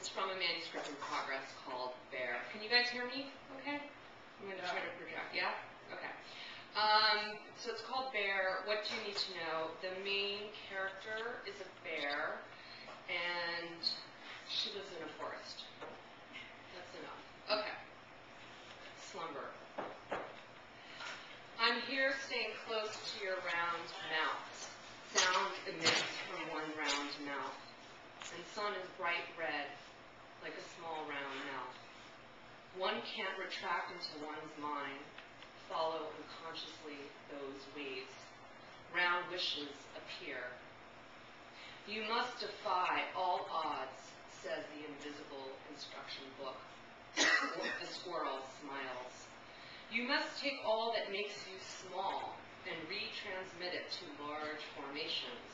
It's from a manuscript in progress called Bear. Can you guys hear me okay? I'm going to try to project, yeah? Okay. So it's called Bear. What do you need to know? The main character is a bear, and she lives in a forest. That's enough. Okay. Slumber. I'm here staying close to your round mouths. Sound emits from one round mouth, and sun is bright red, like a small round mouth. One can't retract into one's mind, follow unconsciously those waves. Round wishes appear. You must defy all odds, says the invisible instruction book. A squirrel smiles. You must take all that makes you small and retransmit it to large formations.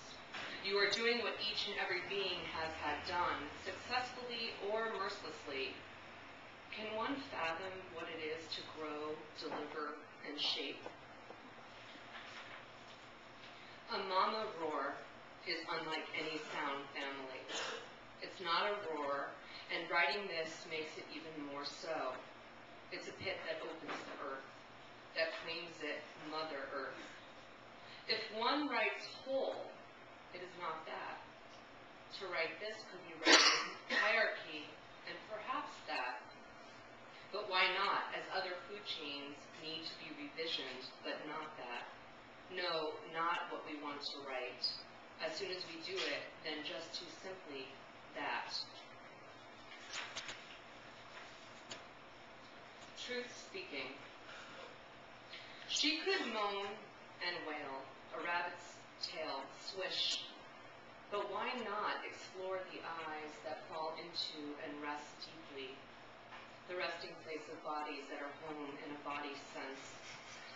You are doing what each and every being has had done, successfully or mercilessly. Can one fathom what it is to grow, deliver, and shape? A mama roar is unlike any sound family. It's not a roar, and writing this makes it even more so. It's a pit that opens the earth, that claims it Mother Earth. If one writes whole, it is not that. To write this could be writing hierarchy, and perhaps that. But why not, as other food chains need to be revisioned, but not that. No, not what we want to write. As soon as we do it, then just too simply that. Truth speaking. She could moan and wail, a rabbit's tail swish. But why not explore the eyes that fall into and rest deeply? The resting place of bodies that are home in a body sense.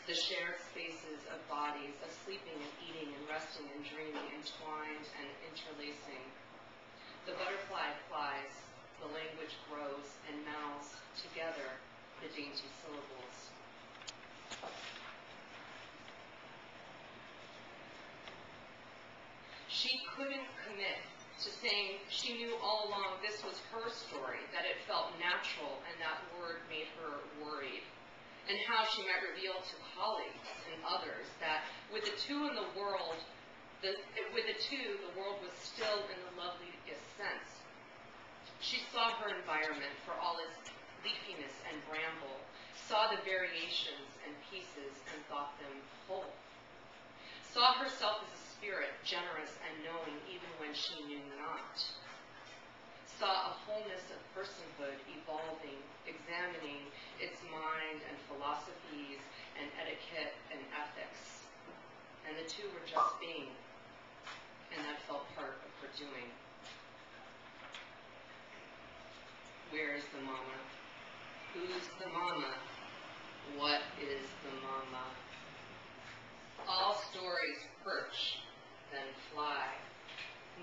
The shared spaces of bodies, of sleeping and eating and resting and dreaming, entwined and interlacing. The butterfly flies, the language grows and mouths together the dainty syllables. She couldn't commit to saying she knew all along this was her story, that it felt natural, and that word made her worried. And how she might reveal to colleagues and others that with the two in the world, the world was still in the loveliest sense. She saw her environment for all its leafiness and bramble, saw the variations and pieces and thought them whole. Saw herself as a spirit, generous and knowing even when she knew not. Saw a wholeness of personhood evolving, examining its mind and philosophies and etiquette and ethics. And the two were just being, and that felt part of her doing. Where is the mama? Who's the mama? What is the mama? All stories perch, then fly,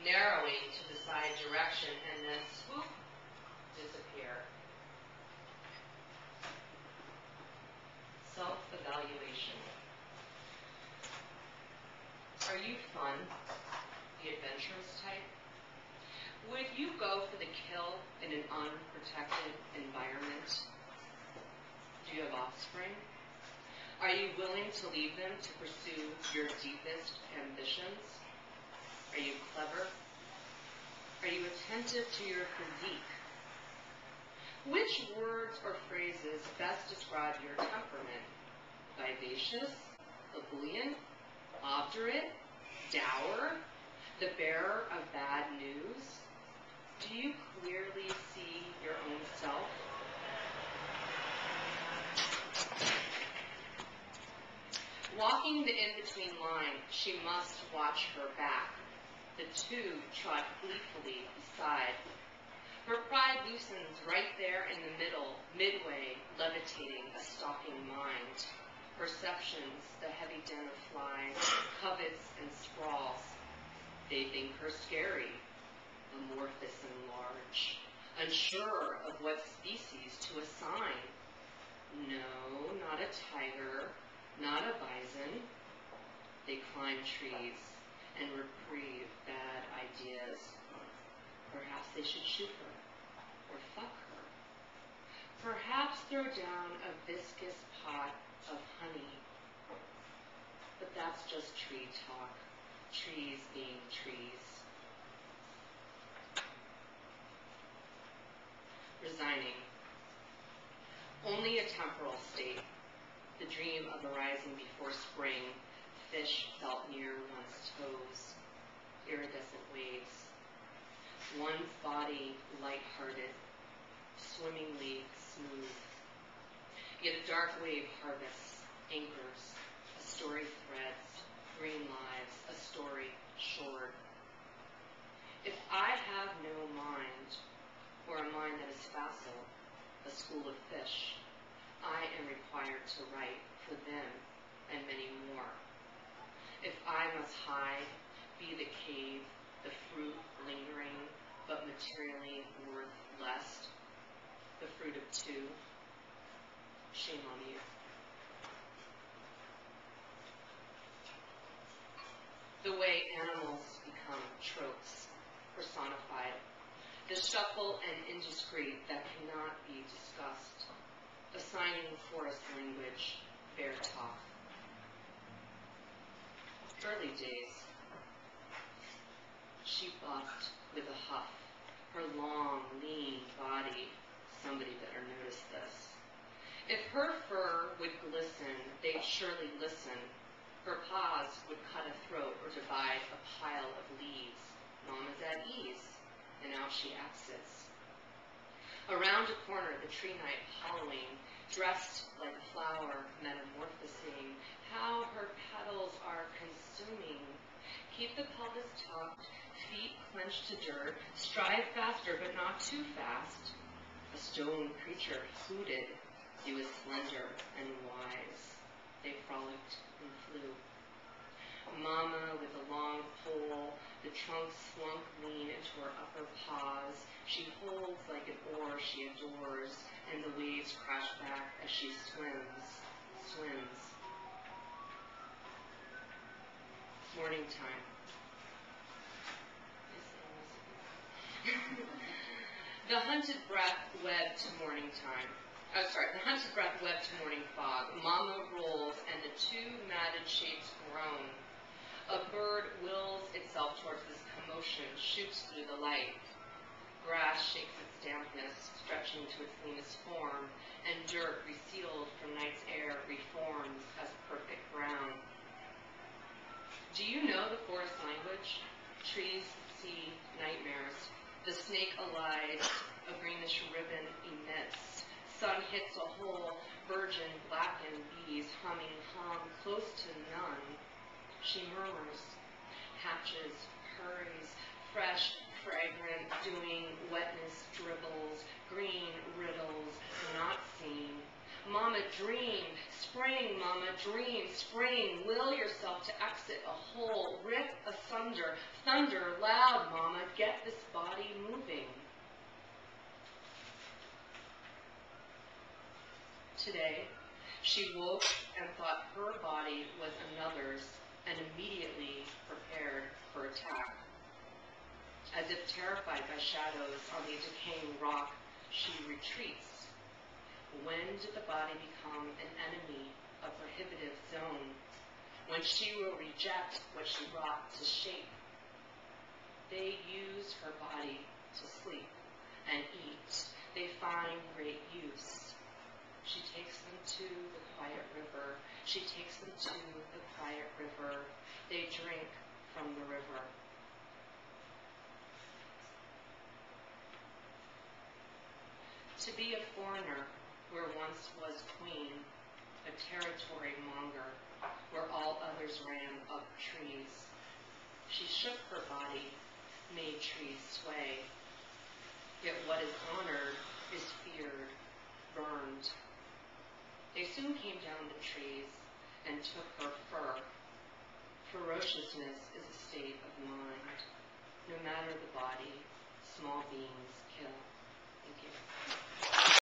narrowing to decide direction, and then swoop, disappear. Self-evaluation. Are you fun? The adventurous type? Would you go for the kill in an unprotected environment? Do you have offspring? Are you willing to leave them to pursue your deepest ambitions? Are you clever? Are you attentive to your physique? Which words or phrases best describe your temperament? Vivacious, ebullient, obdurate, dour, the bearer of bad news? Do you clearly see your own self? Walking the in-between line, she must watch her back. The two trot gleefully beside. Her pride loosens right there in the middle, midway, levitating a stalking mind. Perceptions, the heavy den of flies, covets and sprawls. They think her scary, amorphous and large, unsure of what species to assign. No, not a tiger, not a bison. They climb trees and reprieve bad ideas. Perhaps they should shoot her. or fuck her. Perhaps throw down a viscous pot of honey. But that's just tree talk, trees being trees. Resigning. Only a temporal state, the dream of arising before spring. Fish felt near one's toes, iridescent waves. One's body light-hearted, swimmingly smooth. Yet a dark wave harvests, anchors, a story threads, green lives, a story shored. If I have no mind, or a mind that is facile, a school of fish, I am required to write for them and many more. If I must hide, be the cave, the fruit lingering, but materially worth less, the fruit of two, shame on you. The way animals become tropes, personified, the shuffle and indiscreet that cannot be discussed, assigning forest language, fair talk. Early days. She buffed with a huff, her long, lean body. Somebody better notice this. If her fur would glisten, they'd surely listen. Her paws would cut a throat or divide a pile of leaves. Mom is at ease, and out she exits. Around a corner, the tree knight hollowing, dressed like a flower, metamorphosing. How her petals are consuming. Keep the pelvis tucked, feet clenched to dirt. Strive faster, but not too fast. A stone creature hooted. He was slender and wise. They frolicked and flew. Mama with a long pole, the trunk slunk lean into her upper paws. She holds like an oar she adores, and the waves crash back as she swims. Morning time. The hunted breath led to morning time. The hunted breath led to morning fog. Mama rolls, and the two matted shapes groan. A bird wills itself towards this commotion, shoots through the light. Grass shakes its dampness, stretching to its leanest form, and dirt, resealed from night's air, reforms as perfect ground. Do you know the forest language? Trees see nightmares. The snake alides, a greenish ribbon emits. Sun hits a hole, virgin blackened bees humming hum close to none. She murmurs, hatches, hurries, fresh, fragrant, doing, wetness dribbles, green riddles, not seen. Mama, dream, spring, mama, dream, spring, will yourself to exit a hole, rip asunder, thunder loud, mama, get this body moving. Today, she woke and thought her body was another's and immediately prepared for attack. As if terrified by shadows on the decaying rock, she retreats. When did the body become an enemy, a prohibitive zone? When she will reject what she brought to shape. They use her body to sleep and eat. They find great use. She takes them to the quiet river. She takes them to the quiet river. They drink from the river. To be a foreigner where once was queen, a territory monger, where all others ran up trees. She shook her body, made trees sway. Yet what is honored is feared, burned. They soon came down the trees and took her fur. Ferociousness is a state of mind. No matter the body, small beings kill. Thank you.